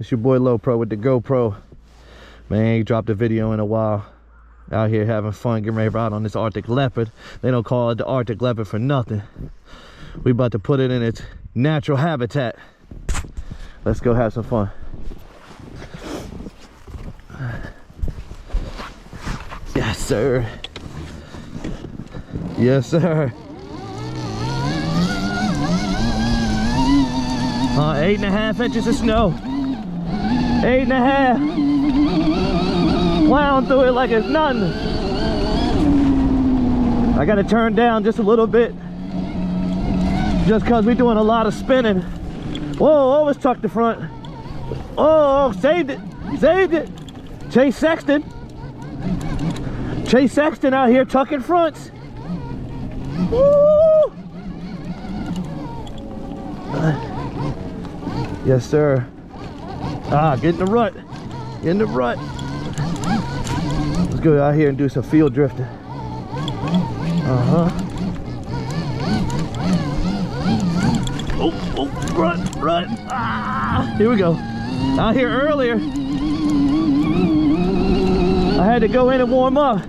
It's your boy Low Pro with the GoPro. Man, ain't dropped a video in a while. Out here having fun, getting ready to ride on this Arctic Leopard. They don't call it the Arctic Leopard for nothing. We about to put it in its natural habitat. Let's go have some fun. Yes, sir. Yes, sir. 8.5 inches of snow. 8.5. Plowing through it like it's nothing. I gotta turn down just a little bit, just cause we're doing a lot of spinning. Whoa, always tuck the front. Oh, saved it, saved it. Chase Sexton out here tucking fronts. Woo! Yes, sir. Get in the rut. Get in the rut. Let's go out here and do some field drifting. Oh, run, run. Here we go. Out here earlier, I had to go in and warm up.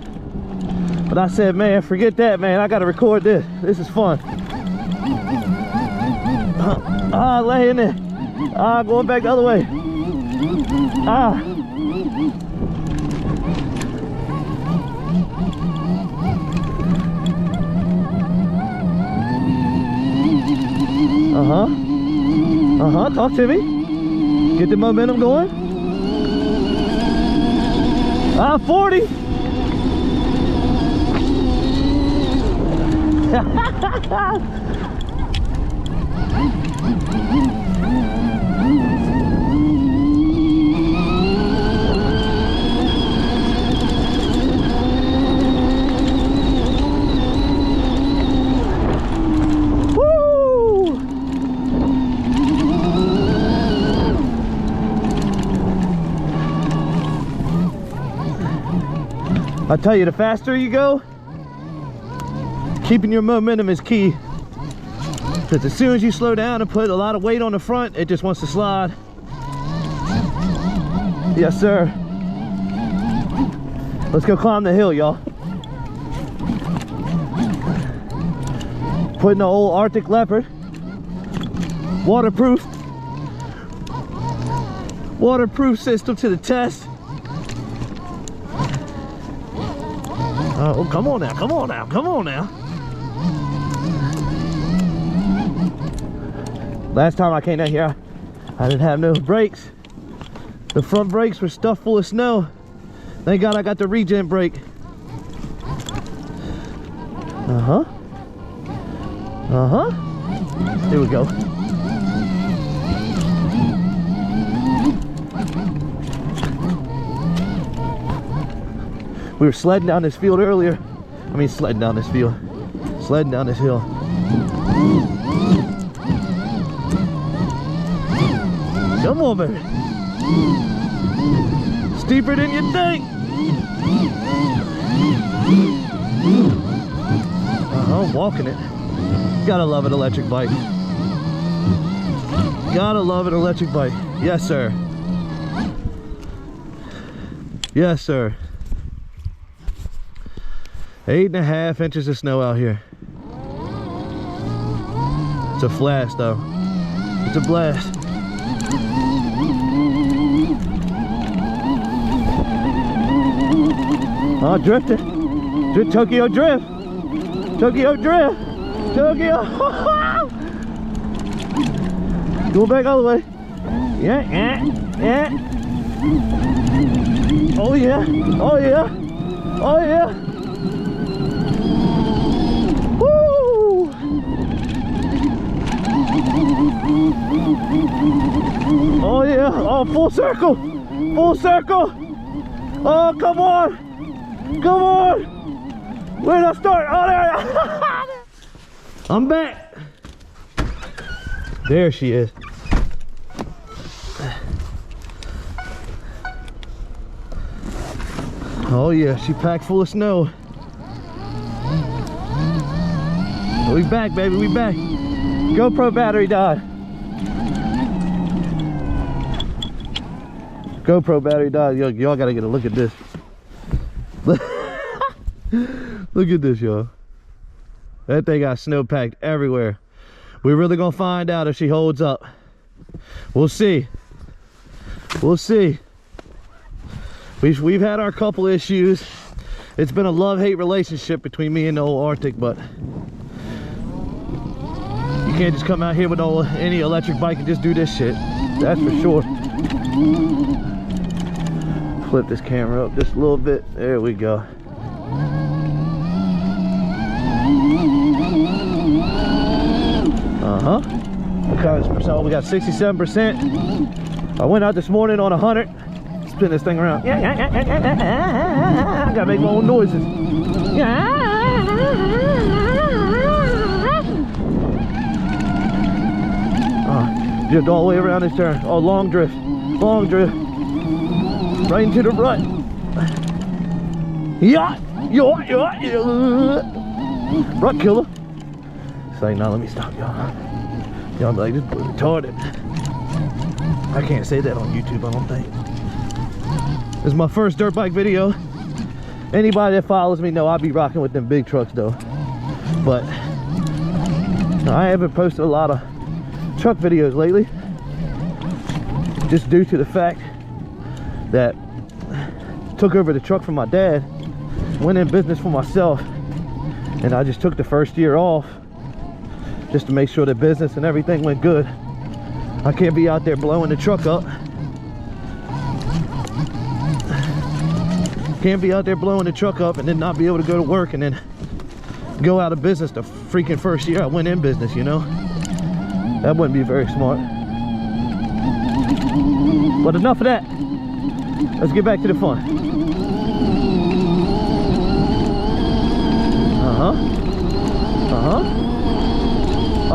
But I said, man, forget that, man. I gotta record this. This is fun. Lay in there. Going back the other way. Talk to me. Get the momentum going. 40. I tell you, the faster you go, keeping your momentum is key. Because as soon as you slow down and put a lot of weight on the front, it just wants to slide. Yes, sir. Let's go climb the hill, y'all. Putting the old Arctic Leopard, waterproof system to the test. Oh, come on now, come on now, come on now. Last time I came down here, I didn't have no brakes. The front brakes were stuffed full of snow. Thank God I got the regen brake. Here we go. We were sledding down this field earlier. Sledding down this hill. Come on, baby. Steeper than you think. Walking it. Gotta love an electric bike. Gotta love an electric bike. Yes, sir. Yes, sir. 8.5 inches of snow out here. It's a blast, though. It's a blast. Drifting. Tokyo drift. Tokyo drift. Tokyo. Go back all the way. Yeah. Oh yeah. Oh yeah. Oh yeah. Woo! Oh yeah. Oh, full circle. Full circle. Oh, come on. Come on. Where did I start? Oh, there. I'm back. There she is. Oh yeah, she packed full of snow. We back, baby, we back. GoPro battery died. GoPro battery died. Y'all gotta get a look at this. Look at this, y'all. That thing got snow packed everywhere. We're really gonna find out if she holds up. We'll see. We'll see. We've had our couple issues. It's been a love-hate relationship between me and the old Arctic, but you can't just come out here with any electric bike and just do this shit. That's for sure. Flip this camera up just a little bit. There we go. So we got 67%. I went out this morning on 100. Spin this thing around. I gotta make my own noises. Drift all the way around this turn. Oh, long drift. Long drift. Right into the rut. Yeah. Rut killer. Say, now let me stop, y'all. Y'all be like, this boy retarded. I can't say that on YouTube, I don't think. This is my first dirt bike video. Anybody that follows me know I'll be rocking with them big trucks though. But I haven't posted a lot of truck videos lately. Just due to the fact that I took over the truck from my dad, went in business for myself, and I just took the first year off just to make sure the business and everything went good. I can't be out there blowing the truck up. Can't be out there blowing the truck up and then not be able to go to work and then go out of business the freaking first year I went in business, you know? That wouldn't be very smart. But enough of that. Let's get back to the fun.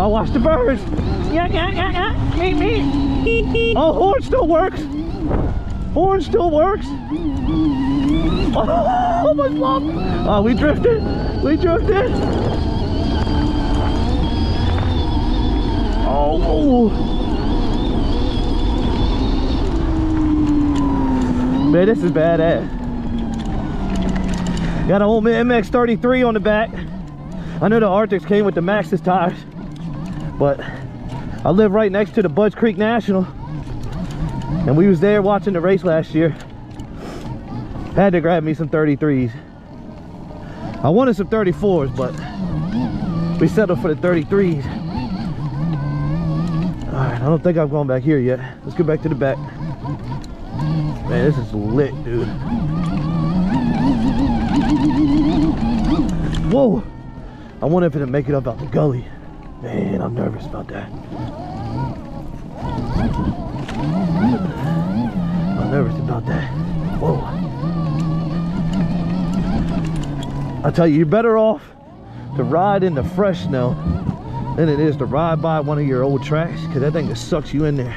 Oh, watch the birds. Oh, horn still works. Horn still works. Oh, my love. Oh, we drifted. We drifted. Oh. Man, this is badass. Got an old MX-33 on the back. I know the Arctics came with the Maxxis tires, but I live right next to the Budds Creek National, and we was there watching the race last year. Had to grab me some 33s. I wanted some 34s, but we settled for the 33s. Alright, I don't think I'm going back here yet. Let's go back to the back. Man, this is lit, dude. Whoa! I wonder if it'll make it up out the gully. Man, I'm nervous about that. I'm nervous about that. Whoa. I tell you, you're better off to ride in the fresh snow than it is to ride by one of your old tracks, because that thing just sucks you in there.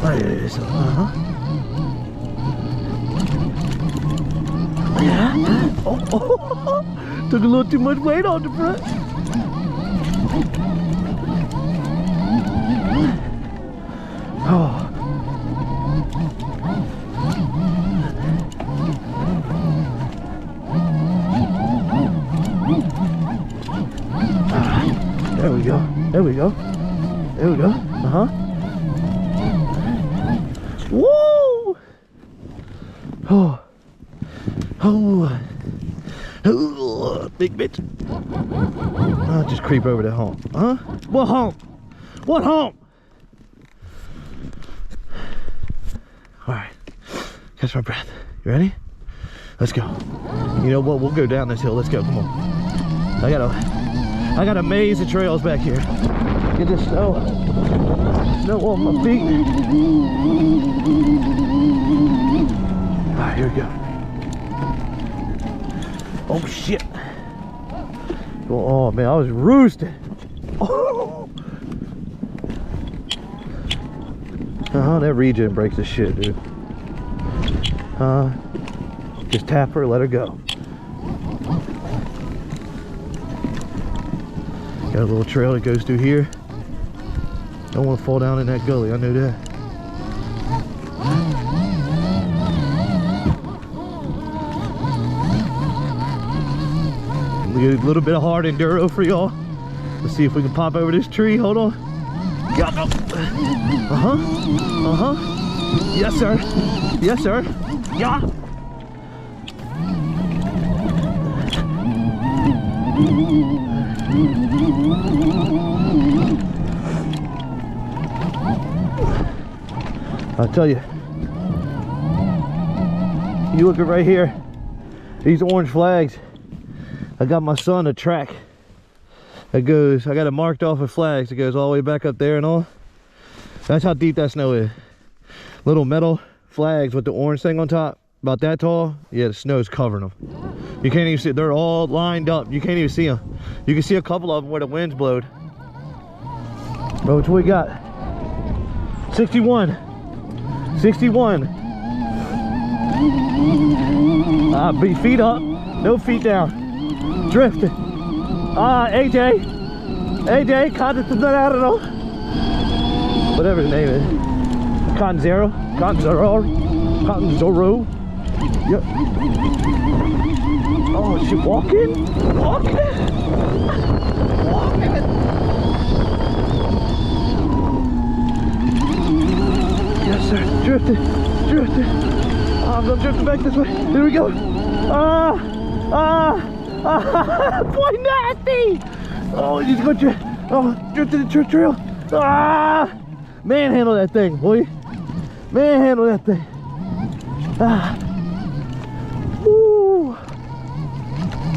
Like this. Oh. Took a little too much weight on the front. Oh. There we go. There we go. There we go. Woo! Oh. Oh, big bitch. I'll just creep over the hump. Huh? What hump? What hump? Alright. Catch my breath. You ready? Let's go. You know what? We'll go down this hill. Let's go. Come on. I got a maze of trails back here. Get this snow on my feet. Alright, here we go. Oh shit. Oh man, I was roosting. Oh. That regen breaks the shit, dude. Just tap her, let her go. Got a little trail that goes through here. Don't want to fall down in that gully, I know that. get a little bit of hard enduro for y'all. Let's see if we can pop over this tree. Hold on. Yes, sir. Yes, sir. Yeah. I'll tell you. You look at right here. These orange flags. I got my son a track. It goes, I got it marked off with flags. It goes all the way back up there and all. That's how deep that snow is. Little metal flags with the orange thing on top, about that tall. Yeah, the snow's covering them. You can't even see, they're all lined up. You can't even see them. You can see a couple of them where the wind's blowed. But what we got? 61. 61. Feet up, no feet down. Drifting. AJ, Conzero, whatever his name is. Conzero. Yep. Oh, is she walking? Walking. Yes, sir. Drifting. I'm drifting back this way. Here we go. Boy, nasty! Oh, he's going to drift to the trail. Manhandle that thing, boy. Manhandle that thing. Woo.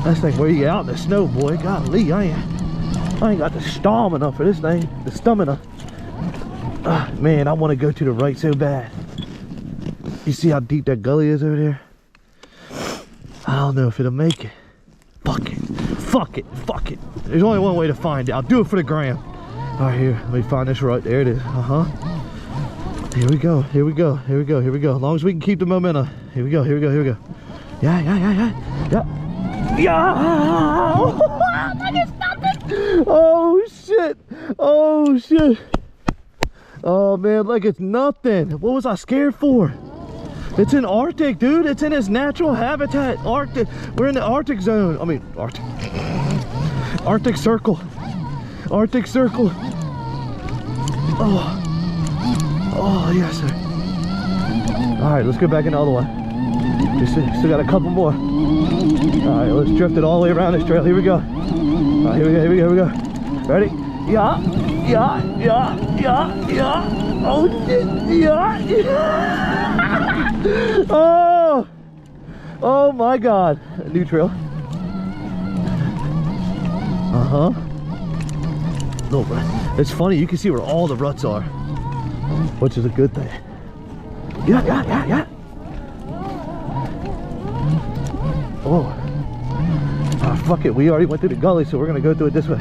That thing where you get out in the snow, boy. Golly, I ain't got the stamina for this thing. The stamina. Man, I want to go to the right so bad. You see how deep that gully is over there? I don't know if it'll make it. Fuck it. There's only one way to find it. I'll do it for the gram. All right, here, let me find this right. There it is. Here we go. As long as we can keep the momentum. Here we go. Yeah. I can stop it. Oh shit. Oh man, like it's nothing. What was I scared for? It's in Arctic, dude. It's in its natural habitat. Arctic. We're in the Arctic zone. I mean, Arctic Circle. Oh, yes, sir. All right, let's go back in the other one. Still got a couple more. All right, let's drift it all the way around this trail. Here we go. All right, here we go. Ready? Yeah. Oh, shit. Yeah. Oh my God. A new trail. No, it's funny. You can see where all the ruts are, which is a good thing. Yeah. Oh. Fuck it. We already went through the gully, so we're going to go through it this way.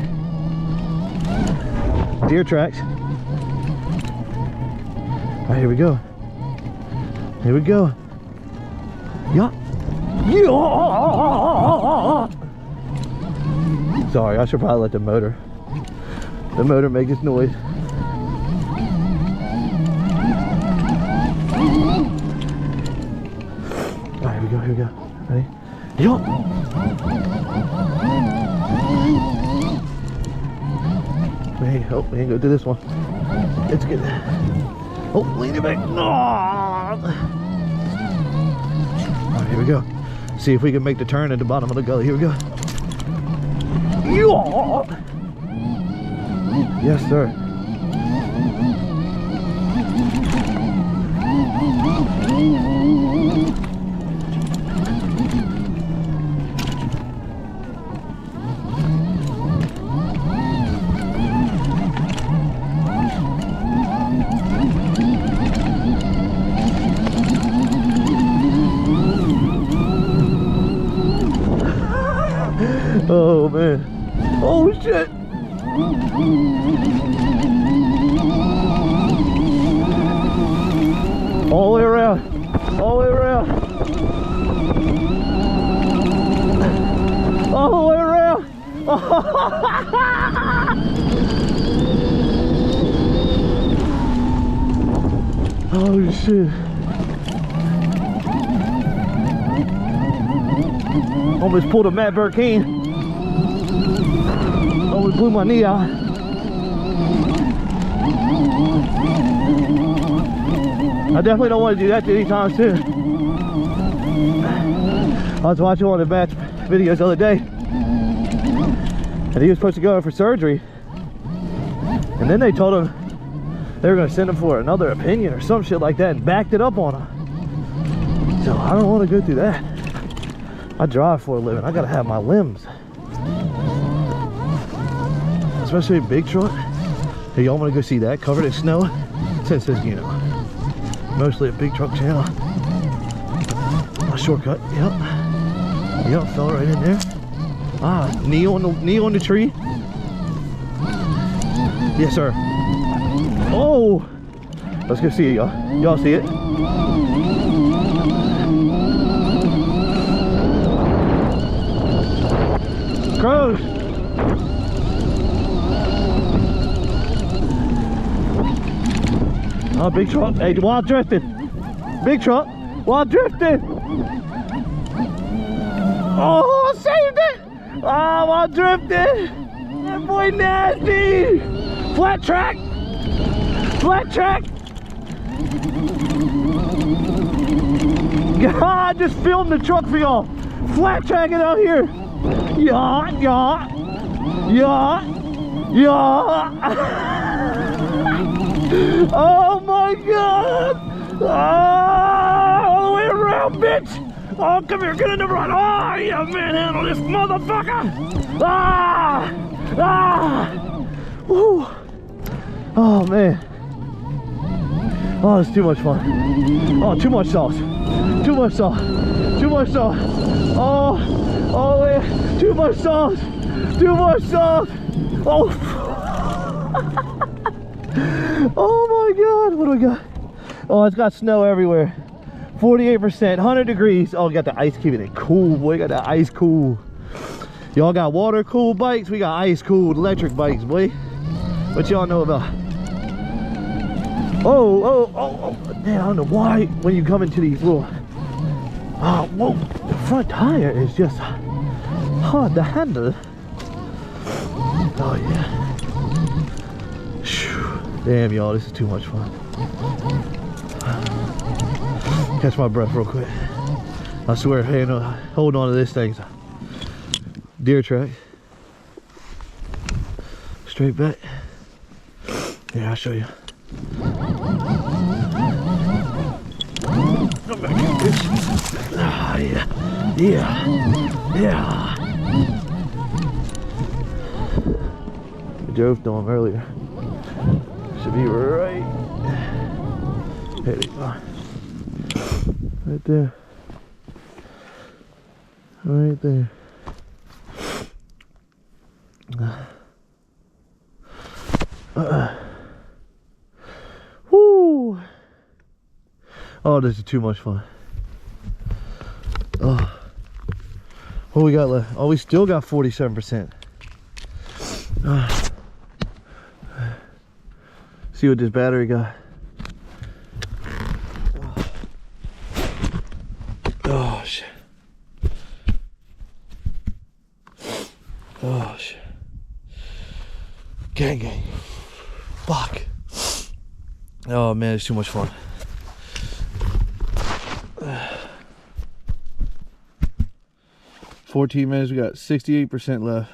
Deer tracks. All right, here we go. Yeah. Sorry, I should probably let the motor make its noise. All right, here we go. Ready? Yo. We ain't gonna do this one. It's good. Oh, lean it back. No. All right, here we go. See if we can make the turn at the bottom of the gully. Here we go. Yes, sir. Oh man. Oh shit. All the way around. All the way around. All the way around. Oh shit. Almost pulled a Matt Burkeen. Almost blew my knee out. I definitely don't want to do that anytime soon. I was watching one of the match videos the other day, and he was supposed to go in for surgery, and then they told him they were going to send him for another opinion or some shit like that, and backed it up on him. So I don't want to go through that. I drive for a living. I gotta have my limbs, especially a big truck. Hey, y'all want to go see that covered in snow? Since it's, you know, mostly a big truck channel. A shortcut. Yep. Yep, fell right in there. Ah, knee on the tree. Yes, sir. Oh, let's go see it, y'all. Y'all see it? Crows. Oh, big truck. Hey, wild drifting. Big truck. Wild drifting. Oh, I saved it. Oh, wild drifting. That boy nasty. Flat track. Flat track. God, just filmed the truck for y'all. Flat tracking out here. Yeah, yeah, yeah, yeah. Oh my God. Oh, all the way around, bitch. Oh, come here, get in the front. Oh, yeah, manhandle this motherfucker. Ah, ah. Woo. Oh, man. Oh, it's too much fun. Oh, too much sauce. Too much sauce. Too much sauce. Oh, oh, yeah. Too much sauce. Too much sauce. Oh. Oh my God. What do we got? Oh, it's got snow everywhere. 48%, 100 degrees. Oh, we got the ice keeping it cool, boy. Got that ice cool. Y'all got water cooled bikes. We got ice cooled electric bikes, boy. What y'all know about? Oh, man, I don't know why when you come into these little, whoa, the front tire is just hard to handle. Oh yeah. Damn, y'all, this is too much fun. Catch my breath real quick. I swear, hey, no, hold on to this thing. Deer track. Straight back. Yeah, I'll show you. Come back here, bitch. Ah, yeah. Yeah. Yeah. I drove to him earlier. Should be right. There you go. Right there. Right there. Woo! Oh, this is too much fun. Oh, what we got left? Oh, we still got 47%. See what this battery got. Oh shit. Oh shit. Gang. Fuck. Oh man, it's too much fun. 14 minutes, we got 68% left.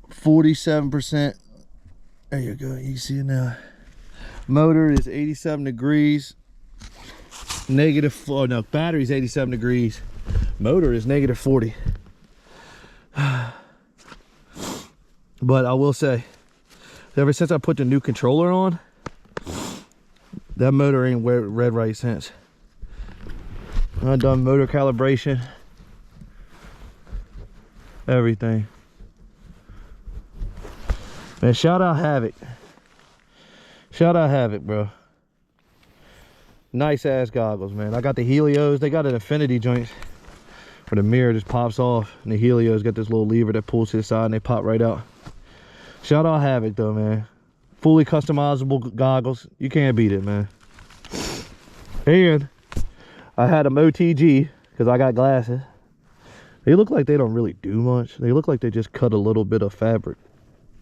47%. There you go, you see it now. Motor is 87 degrees. Negative, oh no, battery's 87 degrees. Motor is negative 40. But I will say, ever since I put the new controller on, that motor ain't read right since. I've done motor calibration, everything. Man, shout out Havoc. Shout out Havoc, bro. Nice ass goggles, man. I got the Helios. They got an infinity joint where the mirror just pops off, and the Helios got this little lever that pulls to the side and they pop right out. Shout out Havoc though, man. Fully customizable goggles. You can't beat it, man. And I had them OTG because I got glasses. They look like they don't really do much. They look like they just cut a little bit of fabric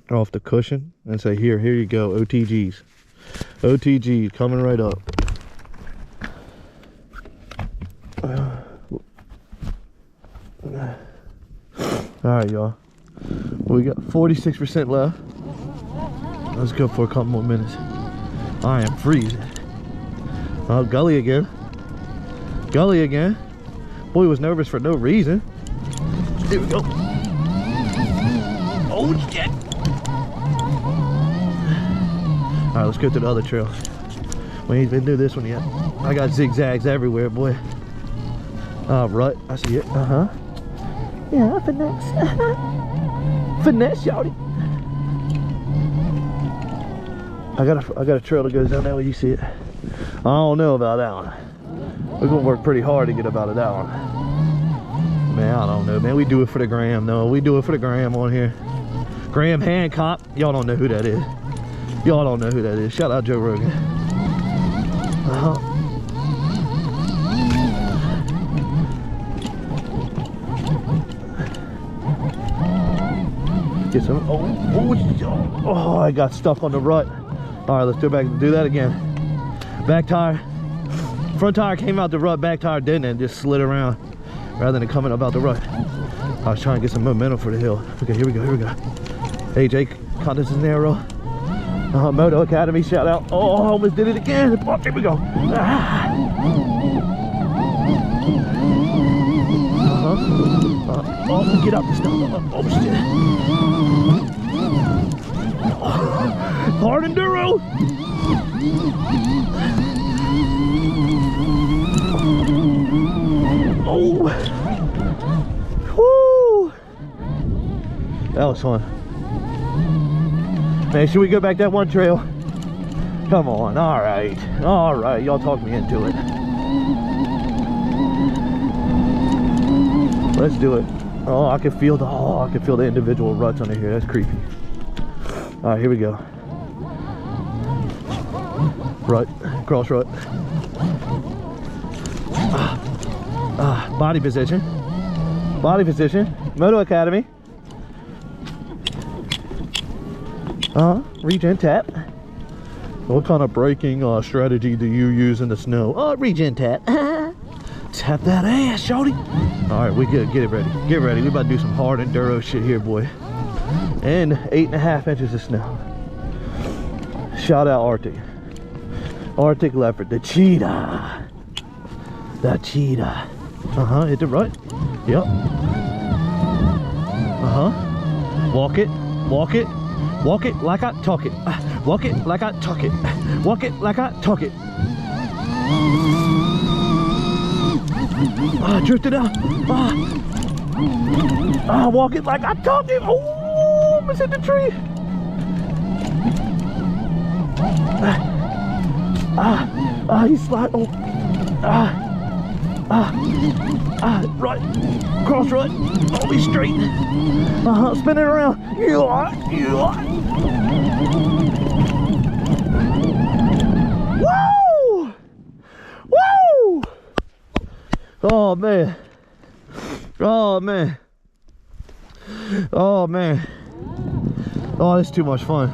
off the cushion and say, here you go, OTGs. OTGs coming right up. Alright, y'all. We got 46% left. Let's go for a couple more minutes. I am freezing. Oh, gully again. Gully again. Boy was nervous for no reason. Here we go. Oh, shit. Alright, let's go to the other trail. We ain't been through this one yet. I got zigzags everywhere, boy. Rut. I see it. Uh-huh. Yeah, finesse. Finesse, y'all. I got a trail that goes down that way. You see it? I don't know about that one. We're gonna work pretty hard to get about it, that one. Man, I don't know, man. We do it for the gram, though. We do it for the gram on here. Graham Hancock. Y'all don't know who that is. Y'all don't know who that is. Shout out Joe Rogan. Get some. Oh, I got stuck on the rut. All right, let's go back and do that again. Back tire. Front tire came out the rut, back tire didn't, and just slid around rather than coming up out the rut. I was trying to get some momentum for the hill. Okay, here we go, here we go. Hey, Jake, Contis is narrow. Moto Academy, shout out. Oh, I almost did it again. Oh, here we go. Oh, get up this stuff. Oh, shit. Hard enduro. Oh. Woo. That was fun. Man, should we go back that one trail? Come on. All right. All right. Y'all talk me into it. Let's do it. Oh, I can feel the individual ruts under here. That's creepy. All right, here we go. Rut, cross rut. Body position. Body position. Moto Academy. Regen tap. What kind of braking strategy do you use in the snow? Regen tap. Tap that ass, shorty. All right, we good. Get it ready. Get ready. We about to do some hard enduro shit here, boy. And 8.5 inches of snow. Shout out Arctic. Arctic Leopard, the cheetah. The cheetah. Hit the rut. Yep. Walk it. Walk it. Walk it like I talk it. Walk it like I talk it. Walk it like I talk it. Drifted out. Walk it like I talk it. Oh, almost hit the tree. He slide. Oh. Right. Cross rut. Oh, be straight. Spin it around. Woo! Woo! Oh man. Oh man. Oh man. Oh, this is too much fun.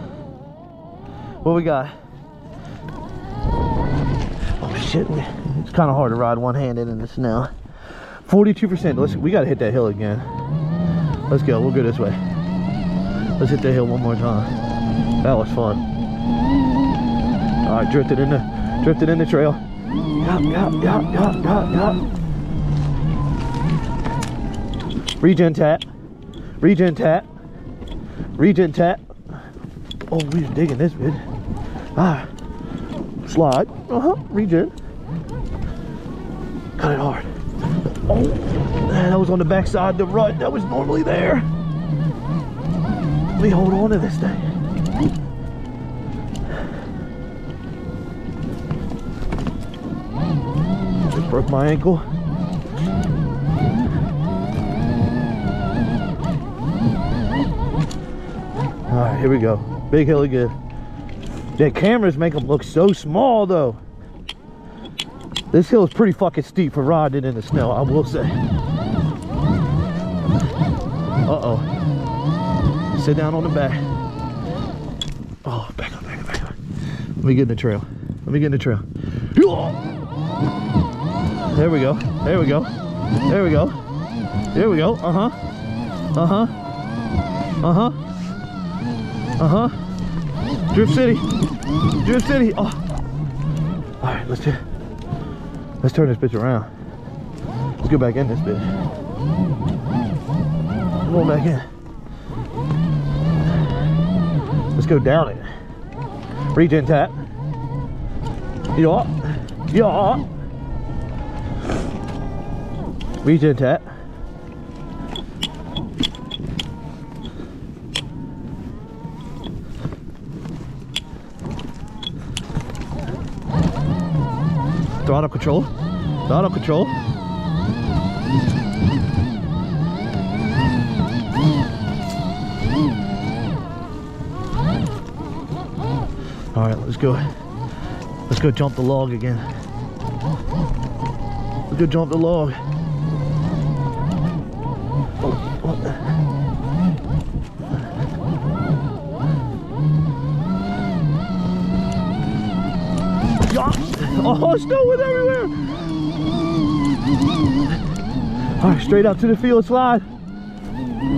What we got? Oh shit. It's kind of hard to ride one-handed in the snow. 42%. We gotta hit that hill again. Let's go. We'll go this way. Let's hit that hill one more time. That was fun. All right, drifted in the trail. Yup. Regen tap. Regen tap. Regen tap. Oh, we was digging this bit. Slide. Regen. Cut it hard. Oh, man, that was on the back side of the rut. That was normally there. Let me hold on to this thing. Just broke my ankle. All right, here we go. Big hill again. The cameras make them look so small, though. This hill is pretty fucking steep for riding in the snow, I will say. Uh-oh. Sit down on the back. Oh, back up, back up, back up. Let me get in the trail. Let me get in the trail. There we go. There we go. There we go. There we go. Uh-huh. Uh-huh. Uh-huh. Uh-huh. Drift City. Drift City. Oh. All right, let's turn this bitch around. Let's go back in this bitch. I'm going back in. Let's go down it. Regen tap. Yeah. Yeah. Regen tap. Throttle control. Throttle control. All right, let's go. Let's go jump the log again. Let's go jump the log. Oh, snow went everywhere. All right, straight out to the field, slide.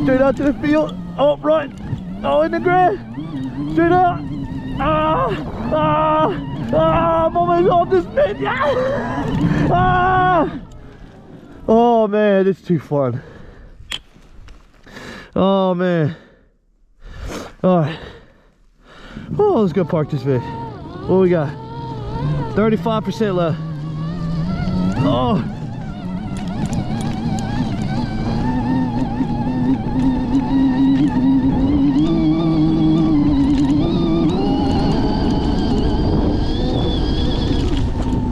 Straight out to the field. Oh, right. Oh, in the grass. Straight out. I'm almost off this bit. Oh man, it's too fun. Oh man. All right. Oh, let's go park this bit. What we got? 35% left. Oh.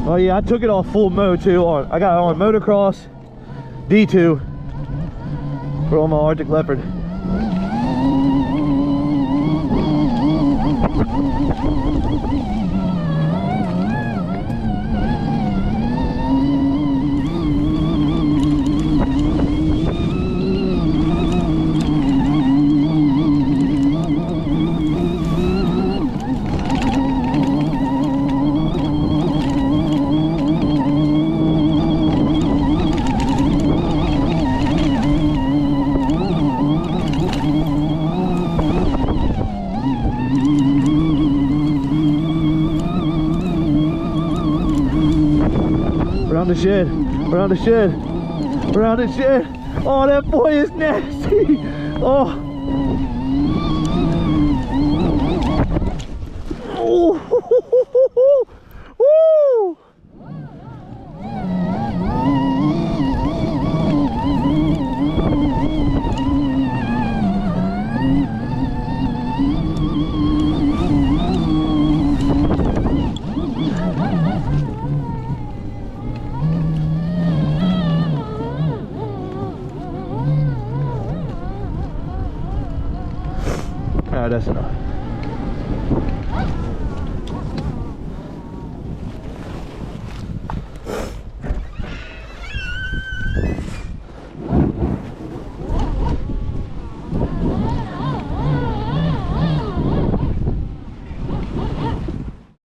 Oh yeah, I took it off full mode too. I got it on motocross D2 for on my Arctic Leopard. Around the shed, around the shed, around the shed. Oh, that boy is nasty. Oh. Oh. Woo. Alright, that's enough.